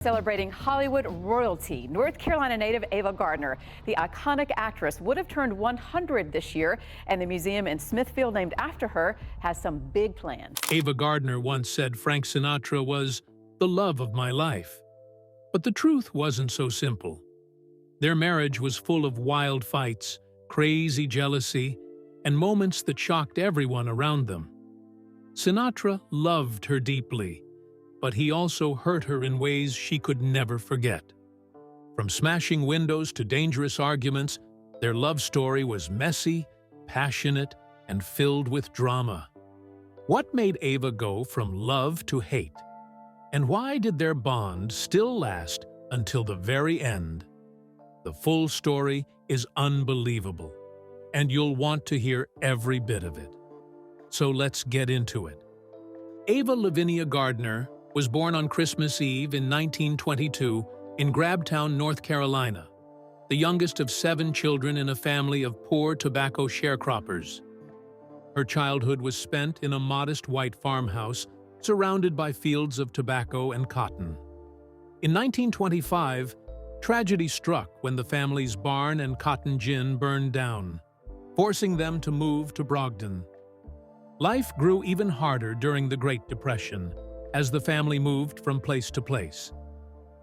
Celebrating Hollywood royalty, North Carolina native Ava Gardner, the iconic actress, would have turned 100 this year, and the museum in Smithfield named after her has some big plans. Ava Gardner once said Frank Sinatra was the love of my life. But the truth wasn't so simple. Their marriage was full of wild fights, crazy jealousy, and moments that shocked everyone around them. Sinatra loved her deeply, but he also hurt her in ways she could never forget. From smashing windows to dangerous arguments, their love story was messy, passionate, and filled with drama. What made Ava go from love to hate? And why did their bond still last until the very end? The full story is unbelievable, and you'll want to hear every bit of it. So let's get into it. Ava Lavinia Gardner was born on Christmas Eve in 1922 in Grabtown, North Carolina, the youngest of 7 children in a family of poor tobacco sharecroppers. Her childhood was spent in a modest white farmhouse surrounded by fields of tobacco and cotton. In 1925, tragedy struck when the family's barn and cotton gin burned down, forcing them to move to Brogdon. Life grew even harder during the Great Depression, as the family moved from place to place.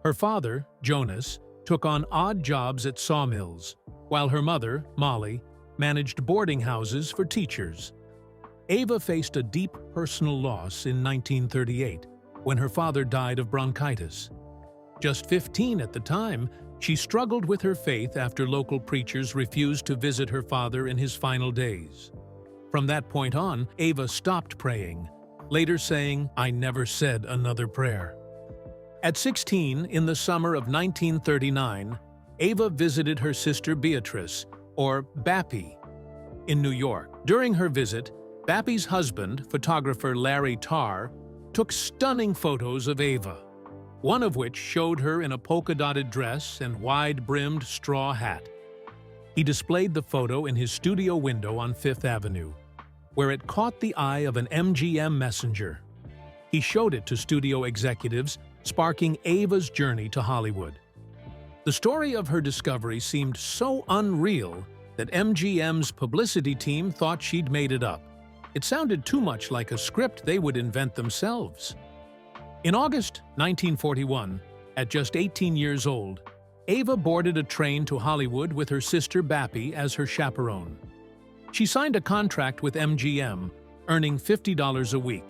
Her father, Jonas, took on odd jobs at sawmills, while her mother, Molly, managed boarding houses for teachers. Ava faced a deep personal loss in 1938, when her father died of bronchitis. Just 15 at the time, she struggled with her faith after local preachers refused to visit her father in his final days. From that point on, Ava stopped praying, later saying, "I never said another prayer." At 16, in the summer of 1939, Ava visited her sister Beatrice, or Bappy, in New York. During her visit, Bappy's husband, photographer Larry Tarr, took stunning photos of Ava, one of which showed her in a polka-dotted dress and wide-brimmed straw hat. He displayed the photo in his studio window on Fifth Avenue, where it caught the eye of an MGM messenger. He showed it to studio executives, sparking Ava's journey to Hollywood. The story of her discovery seemed so unreal that MGM's publicity team thought she'd made it up. It sounded too much like a script they would invent themselves. In August 1941, at just 18 years old, Ava boarded a train to Hollywood with her sister Bappy as her chaperone. She signed a contract with MGM, earning $50 a week,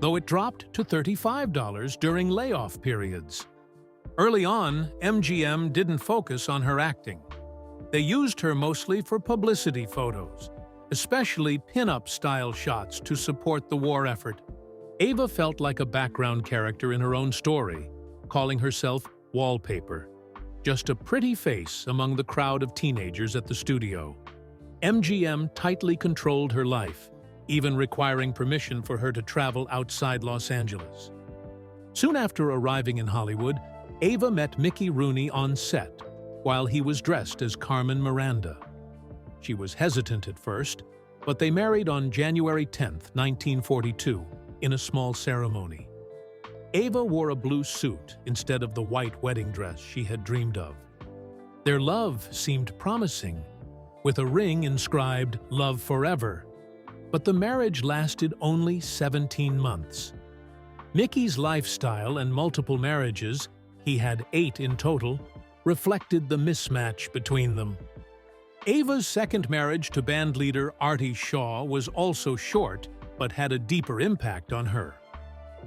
though it dropped to $35 during layoff periods. Early on, MGM didn't focus on her acting. They used her mostly for publicity photos, especially pin-up-style shots to support the war effort. Ava felt like a background character in her own story, calling herself Wallpaper, just a pretty face among the crowd of teenagers at the studio. MGM tightly controlled her life, even requiring permission for her to travel outside Los Angeles. Soon after arriving in Hollywood, Ava met Mickey Rooney on set while he was dressed as Carmen Miranda. She was hesitant at first, but they married on January 10, 1942, in a small ceremony. Ava wore a blue suit instead of the white wedding dress she had dreamed of. Their love seemed promising, with a ring inscribed "Love Forever," but the marriage lasted only 17 months. Mickey's lifestyle and multiple marriages, he had 8 in total, reflected the mismatch between them. Ava's second marriage to bandleader Artie Shaw was also short, but had a deeper impact on her.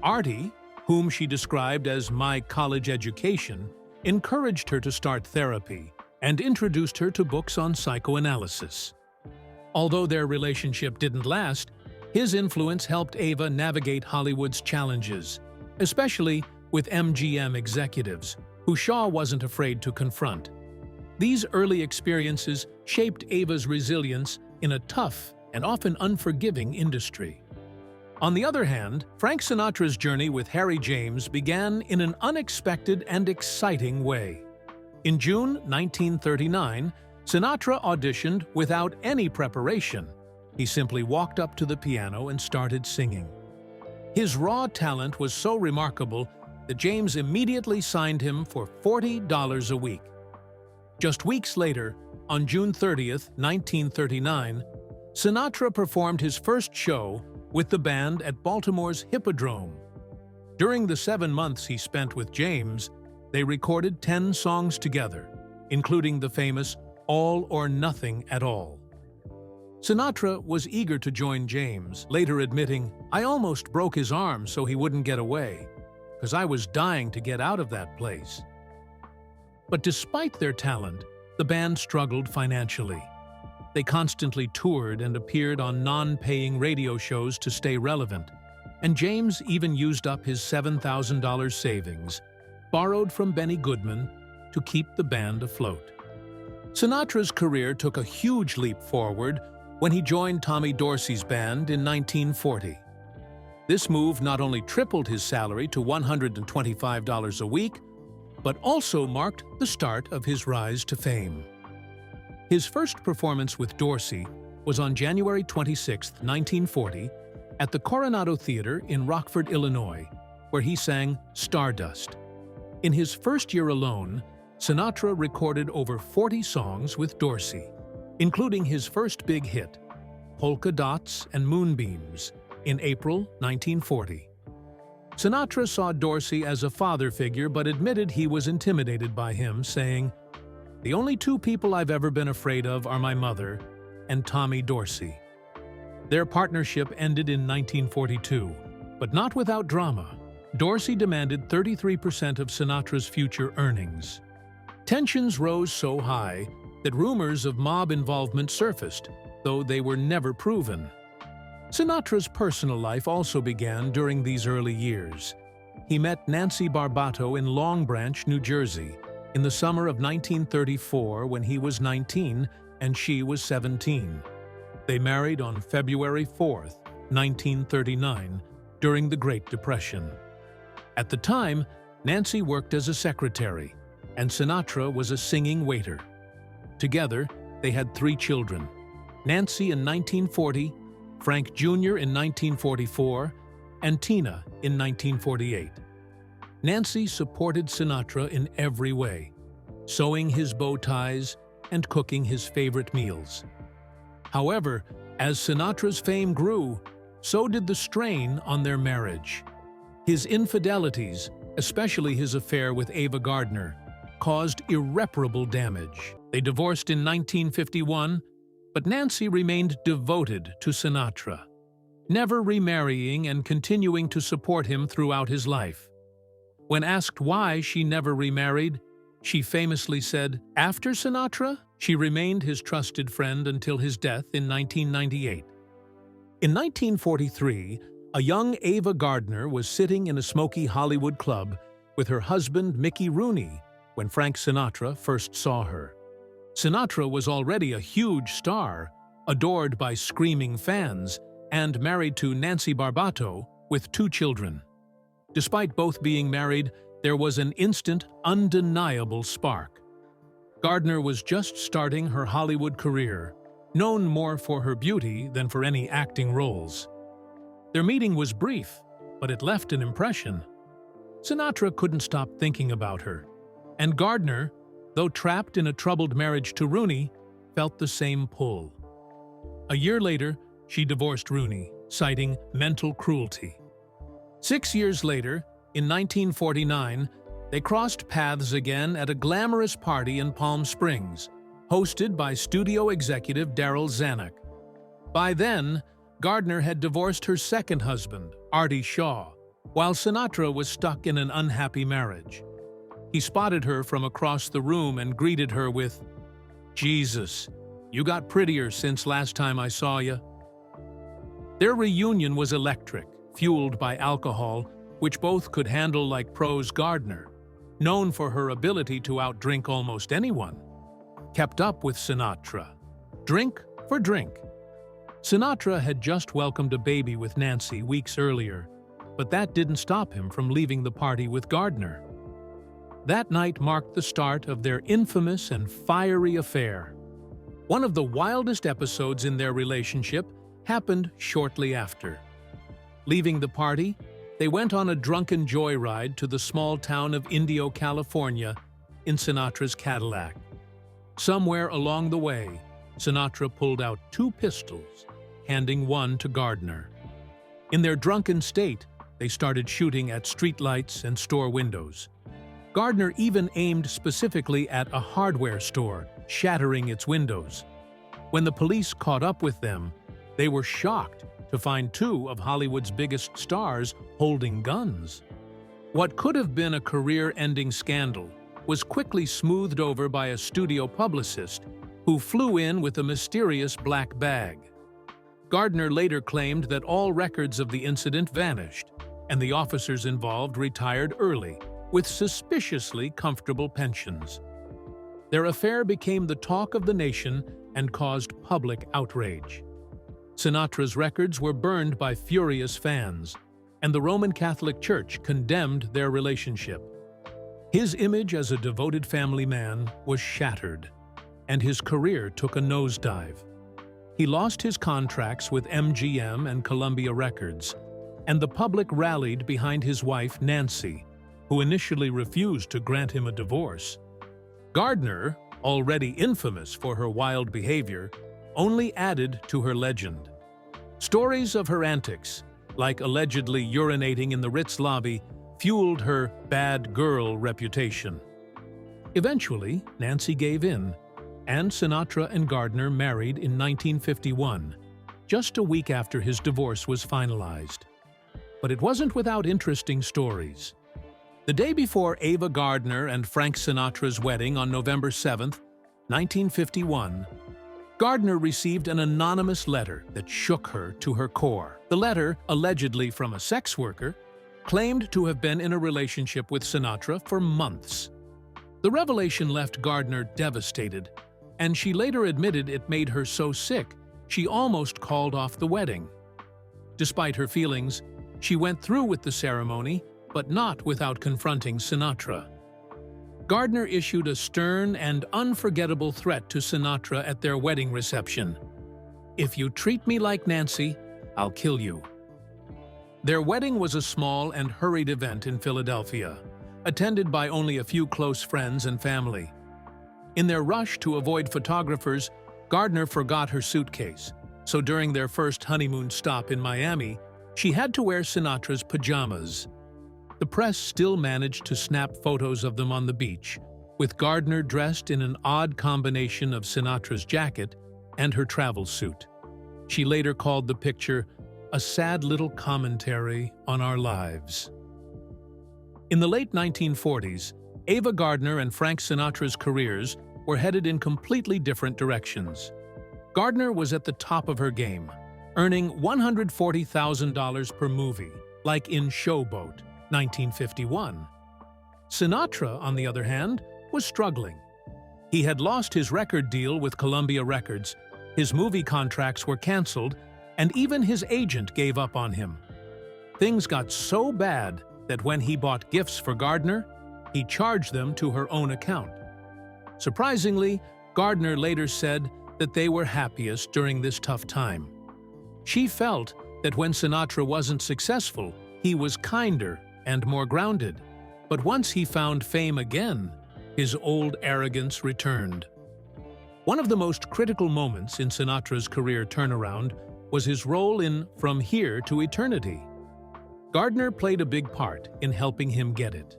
Artie, whom she described as "my college education," encouraged her to start therapy and introduced her to books on psychoanalysis. Although their relationship didn't last, his influence helped Ava navigate Hollywood's challenges, especially with MGM executives, who Shaw wasn't afraid to confront. These early experiences shaped Ava's resilience in a tough and often unforgiving industry. On the other hand, Frank Sinatra's journey with Harry James began in an unexpected and exciting way. In June 1939, Sinatra auditioned without any preparation. He simply walked up to the piano and started singing. His raw talent was so remarkable that James immediately signed him for $40 a week. Just weeks later, on June 30th, 1939, Sinatra performed his first show with the band at Baltimore's Hippodrome. During the 7 months he spent with James, they recorded 10 songs together, including the famous All or Nothing at All. Sinatra was eager to join James, later admitting, "I almost broke his arm so he wouldn't get away, because I was dying to get out of that place." But despite their talent, the band struggled financially. They constantly toured and appeared on non-paying radio shows to stay relevant, and James even used up his $7,000 savings, borrowed from Benny Goodman, to keep the band afloat. Sinatra's career took a huge leap forward when he joined Tommy Dorsey's band in 1940. This move not only tripled his salary to $125 a week, but also marked the start of his rise to fame. His first performance with Dorsey was on January 26, 1940, at the Coronado Theater in Rockford, Illinois, where he sang Stardust. In his first year alone, Sinatra recorded over 40 songs with Dorsey, including his first big hit, Polka Dots and Moonbeams, in April 1940. Sinatra saw Dorsey as a father figure but admitted he was intimidated by him, saying, "The only two people I've ever been afraid of are my mother and Tommy Dorsey." Their partnership ended in 1942, but not without drama. Dorsey demanded 33% of Sinatra's future earnings. Tensions rose so high that rumors of mob involvement surfaced, though they were never proven. Sinatra's personal life also began during these early years. He met Nancy Barbato in Long Branch, New Jersey, in the summer of 1934 when he was 19 and she was 17. They married on February 4, 1939, during the Great Depression. At the time, Nancy worked as a secretary, and Sinatra was a singing waiter. Together, they had 3 children, Nancy in 1940, Frank Jr. in 1944, and Tina in 1948. Nancy supported Sinatra in every way, sewing his bow ties and cooking his favorite meals. However, as Sinatra's fame grew, so did the strain on their marriage. His infidelities, especially his affair with Ava Gardner, caused irreparable damage. They divorced in 1951, but Nancy remained devoted to Sinatra, never remarrying and continuing to support him throughout his life. When asked why she never remarried, she famously said, after Sinatra, she remained his trusted friend until his death in 1998. In 1943, a young Ava Gardner was sitting in a smoky Hollywood club with her husband Mickey Rooney when Frank Sinatra first saw her. Sinatra was already a huge star, adored by screaming fans, and married to Nancy Barbato with 2 children. Despite both being married, there was an instant, undeniable spark. Gardner was just starting her Hollywood career, known more for her beauty than for any acting roles. Their meeting was brief, but it left an impression. Sinatra couldn't stop thinking about her, and Gardner, though trapped in a troubled marriage to Rooney, felt the same pull. A year later, she divorced Rooney, citing mental cruelty. 6 years later, in 1949, they crossed paths again at a glamorous party in Palm Springs, hosted by studio executive Darryl Zanuck. By then, Gardner had divorced her second husband, Artie Shaw, while Sinatra was stuck in an unhappy marriage. He spotted her from across the room and greeted her with, "Jesus, you got prettier since last time I saw you." Their reunion was electric, fueled by alcohol, which both could handle like pros. Gardner, known for her ability to outdrink almost anyone, kept up with Sinatra, drink for drink. Sinatra had just welcomed a baby with Nancy weeks earlier, but that didn't stop him from leaving the party with Gardner. That night marked the start of their infamous and fiery affair. One of the wildest episodes in their relationship happened shortly after. Leaving the party, They went on a drunken joyride to the small town of Indio, California, in Sinatra's Cadillac. Somewhere along the way, Sinatra pulled out 2 pistols, handing one to Gardner. In their drunken state, they started shooting at streetlights and store windows. Gardner even aimed specifically at a hardware store, shattering its windows. When the police caught up with them, they were shocked to find 2 of Hollywood's biggest stars holding guns. What could have been a career-ending scandal was quickly smoothed over by a studio publicist who flew in with a mysterious black bag. Gardner later claimed that all records of the incident vanished, and the officers involved retired early, with suspiciously comfortable pensions. Their affair became the talk of the nation and caused public outrage. Sinatra's records were burned by furious fans, and the Roman Catholic Church condemned their relationship. His image as a devoted family man was shattered, and his career took a nosedive. He lost his contracts with MGM and Columbia Records, and the public rallied behind his wife, Nancy, who initially refused to grant him a divorce. Gardner, already infamous for her wild behavior, only added to her legend. Stories of her antics, like allegedly urinating in the Ritz lobby, fueled her bad girl reputation. Eventually, Nancy gave in, and Sinatra and Gardner married in 1951, just a week after his divorce was finalized. But it wasn't without interesting stories. The day before Ava Gardner and Frank Sinatra's wedding on November 7, 1951, Gardner received an anonymous letter that shook her to her core. The letter, allegedly from a sex worker, claimed to have been in a relationship with Sinatra for months. The revelation left Gardner devastated, and she later admitted it made her so sick she almost called off the wedding. Despite her feelings, she went through with the ceremony, but not without confronting Sinatra. Gardner issued a stern and unforgettable threat to Sinatra at their wedding reception. "If you treat me like Nancy, I'll kill you." Their wedding was a small and hurried event in Philadelphia, attended by only a few close friends and family. In their rush to avoid photographers, Gardner forgot her suitcase, so during their first honeymoon stop in Miami, she had to wear Sinatra's pajamas. The press still managed to snap photos of them on the beach, with Gardner dressed in an odd combination of Sinatra's jacket and her travel suit. She later called the picture a sad little commentary on our lives. In the late 1940s, Ava Gardner and Frank Sinatra's careers were headed in completely different directions. Gardner was at the top of her game, earning $140,000 per movie, like in Showboat, 1951. Sinatra, on the other hand, was struggling. He had lost his record deal with Columbia Records, his movie contracts were canceled, and even his agent gave up on him. Things got so bad that when he bought gifts for Gardner, he charged them to her own account. Surprisingly, Gardner later said that they were happiest during this tough time. She felt that when Sinatra wasn't successful, he was kinder and more grounded. But once he found fame again, his old arrogance returned. One of the most critical moments in Sinatra's career turnaround was his role in From Here to Eternity. Gardner played a big part in helping him get it.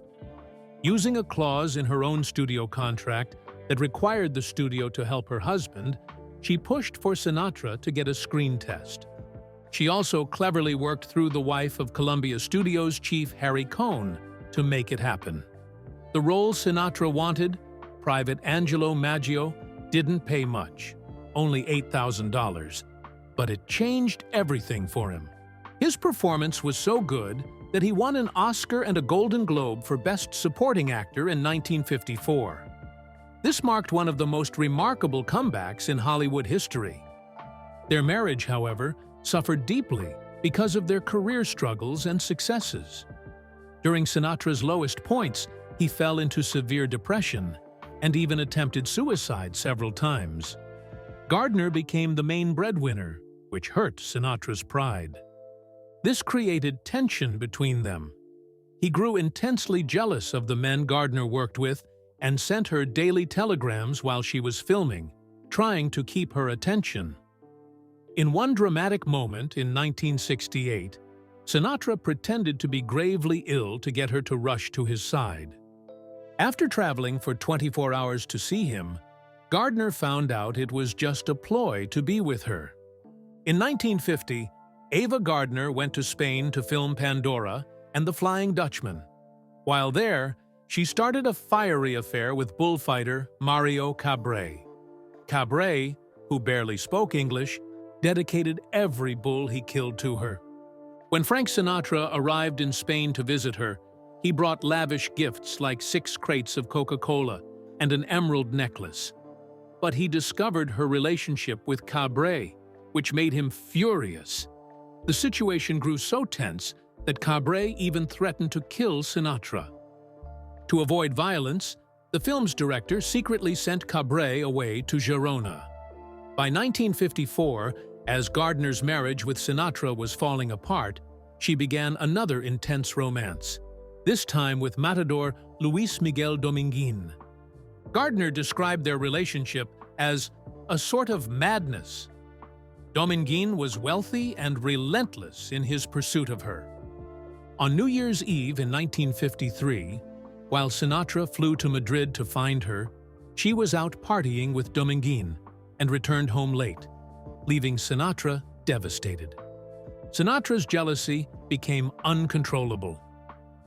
Using a clause in her own studio contract that required the studio to help her husband, she pushed for Sinatra to get a screen test. She also cleverly worked through the wife of Columbia Studios chief Harry Cohn to make it happen. The role Sinatra wanted, Private Angelo Maggio, didn't pay much, only $8,000, but it changed everything for him. His performance was so good that he won an Oscar and a Golden Globe for Best Supporting Actor in 1954. This marked one of the most remarkable comebacks in Hollywood history. Their marriage, however, suffered deeply because of their career struggles and successes. During Sinatra's lowest points, he fell into severe depression and even attempted suicide several times. Gardner became the main breadwinner, which hurt Sinatra's pride. This created tension between them. He grew intensely jealous of the men Gardner worked with and sent her daily telegrams while she was filming, trying to keep her attention. In one dramatic moment in 1968, Sinatra pretended to be gravely ill to get her to rush to his side. After traveling for 24 hours to see him, Gardner found out it was just a ploy to be with her. In 1950, Ava Gardner went to Spain to film Pandora and The Flying Dutchman. While there, she started a fiery affair with bullfighter Mario Cabré. Cabré, who barely spoke English, dedicated every bull he killed to her. When Frank Sinatra arrived in Spain to visit her, he brought lavish gifts like 6 crates of Coca-Cola and an emerald necklace. But he discovered her relationship with Cabré, which made him furious. The situation grew so tense that Cabré even threatened to kill Sinatra. To avoid violence, the film's director secretly sent Cabré away to Girona. By 1954, as Gardner's marriage with Sinatra was falling apart, she began another intense romance, this time with matador Luis Miguel Dominguín. Gardner described their relationship as a sort of madness. Dominguín was wealthy and relentless in his pursuit of her. On New Year's Eve in 1953, while Sinatra flew to Madrid to find her, she was out partying with Dominguín and returned home late, leaving Sinatra devastated. Sinatra's jealousy became uncontrollable.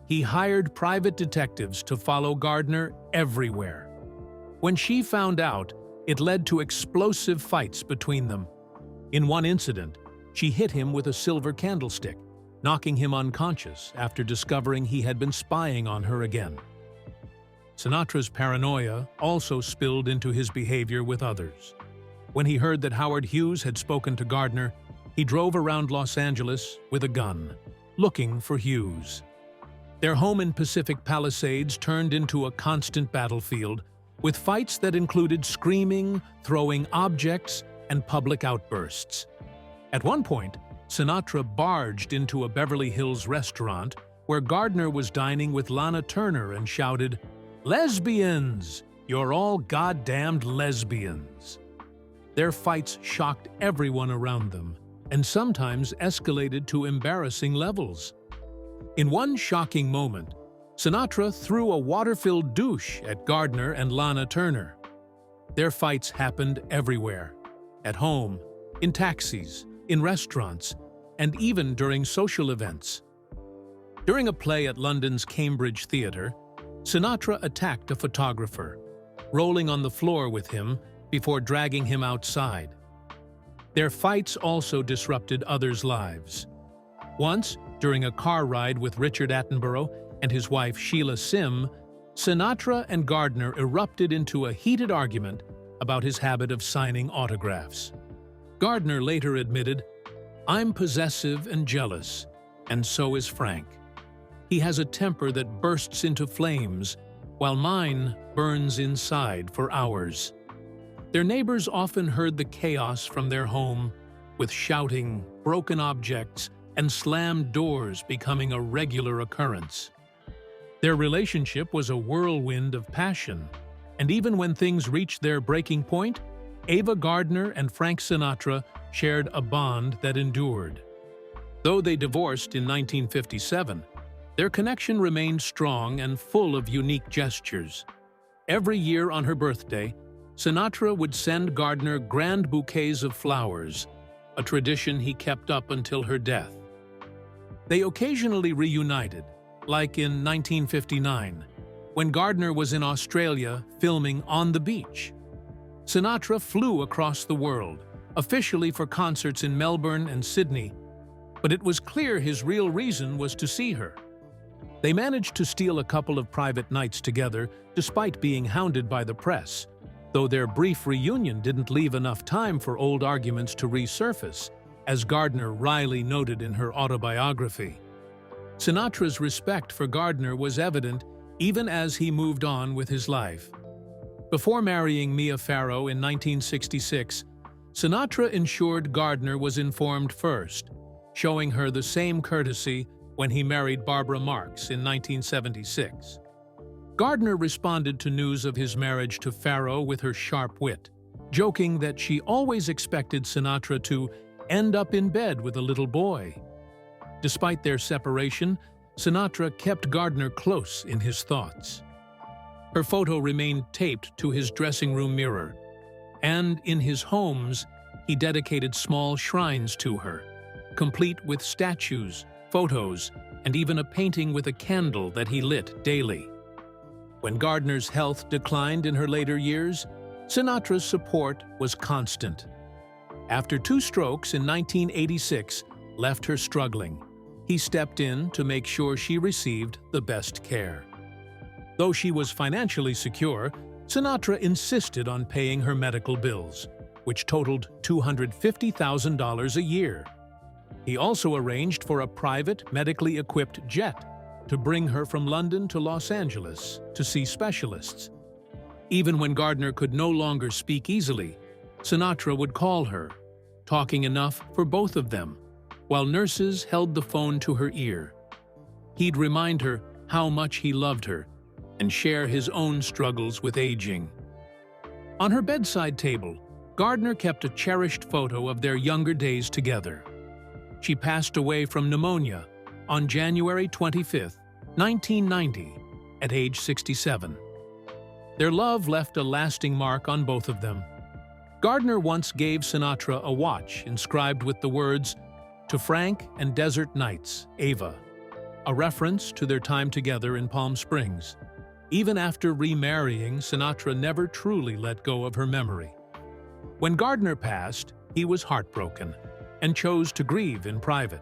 He hired private detectives to follow Gardner everywhere. When she found out, it led to explosive fights between them. In one incident, she hit him with a silver candlestick, knocking him unconscious after discovering he had been spying on her again. Sinatra's paranoia also spilled into his behavior with others. When he heard that Howard Hughes had spoken to Gardner, he drove around Los Angeles with a gun, looking for Hughes. Their home in Pacific Palisades turned into a constant battlefield, with fights that included screaming, throwing objects, and public outbursts. At one point, Sinatra barged into a Beverly Hills restaurant where Gardner was dining with Lana Turner and shouted, "Lesbians! You're all goddamned lesbians!" Their fights shocked everyone around them and sometimes escalated to embarrassing levels. In one shocking moment, Sinatra threw a water-filled douche at Gardner and Lana Turner. Their fights happened everywhere, at home, in taxis, in restaurants, and even during social events. During a play at London's Cambridge Theatre, Sinatra attacked a photographer, rolling on the floor with him before dragging him outside. Their fights also disrupted others' lives. Once, during a car ride with Richard Attenborough and his wife Sheila Sim, Sinatra and Gardner erupted into a heated argument about his habit of signing autographs. Gardner later admitted, "I'm possessive and jealous, and so is Frank. He has a temper that bursts into flames, while mine burns inside for hours." Their neighbors often heard the chaos from their home, with shouting, broken objects, and slammed doors becoming a regular occurrence. Their relationship was a whirlwind of passion, and even when things reached their breaking point, Ava Gardner and Frank Sinatra shared a bond that endured. Though they divorced in 1957, their connection remained strong and full of unique gestures. Every year on her birthday, Sinatra would send Gardner grand bouquets of flowers, a tradition he kept up until her death. They occasionally reunited, like in 1959, when Gardner was in Australia filming On the Beach. Sinatra flew across the world, officially for concerts in Melbourne and Sydney, but it was clear his real reason was to see her. They managed to steal a couple of private nights together despite being hounded by the press, though their brief reunion didn't leave enough time for old arguments to resurface, as Gardner wryly noted in her autobiography. Sinatra's respect for Gardner was evident even as he moved on with his life. Before marrying Mia Farrow in 1966, Sinatra ensured Gardner was informed first, showing her the same courtesy when he married Barbara Marx in 1976. Gardner responded to news of his marriage to Farrow with her sharp wit, joking that she always expected Sinatra to end up in bed with a little boy. Despite their separation, Sinatra kept Gardner close in his thoughts. Her photo remained taped to his dressing room mirror, and in his homes, he dedicated small shrines to her, complete with statues, photos, and even a painting with a candle that he lit daily. When Gardner's health declined in her later years, Sinatra's support was constant. After 2 strokes in 1986 left her struggling, he stepped in to make sure she received the best care. Though she was financially secure, Sinatra insisted on paying her medical bills, which totaled $250,000 a year. He also arranged for a private, medically equipped jet to bring her from London to Los Angeles to see specialists. Even when Gardner could no longer speak easily, Sinatra would call her, talking enough for both of them, while nurses held the phone to her ear. He'd remind her how much he loved her and share his own struggles with aging. On her bedside table, Gardner kept a cherished photo of their younger days together. She passed away from pneumonia on January 25, 1990, at age 67. Their love left a lasting mark on both of them. Gardner once gave Sinatra a watch inscribed with the words, "To Frank and Desert Nights, Ava," a reference to their time together in Palm Springs. Even after remarrying, Sinatra never truly let go of her memory. When Gardner passed, he was heartbroken and chose to grieve in private,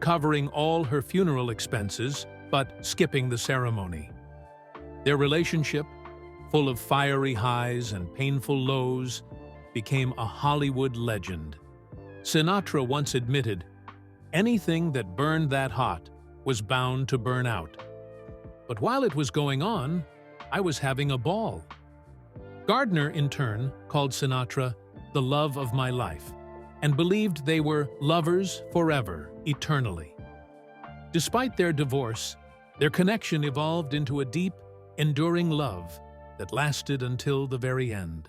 covering all her funeral expenses but skipping the ceremony. Their relationship, full of fiery highs and painful lows, became a Hollywood legend. Sinatra once admitted, "Anything that burned that hot was bound to burn out. But while it was going on, I was having a ball." Gardner, in turn, called Sinatra the love of my life, and believed they were lovers forever, eternally. Despite their divorce, their connection evolved into a deep, enduring love that lasted until the very end.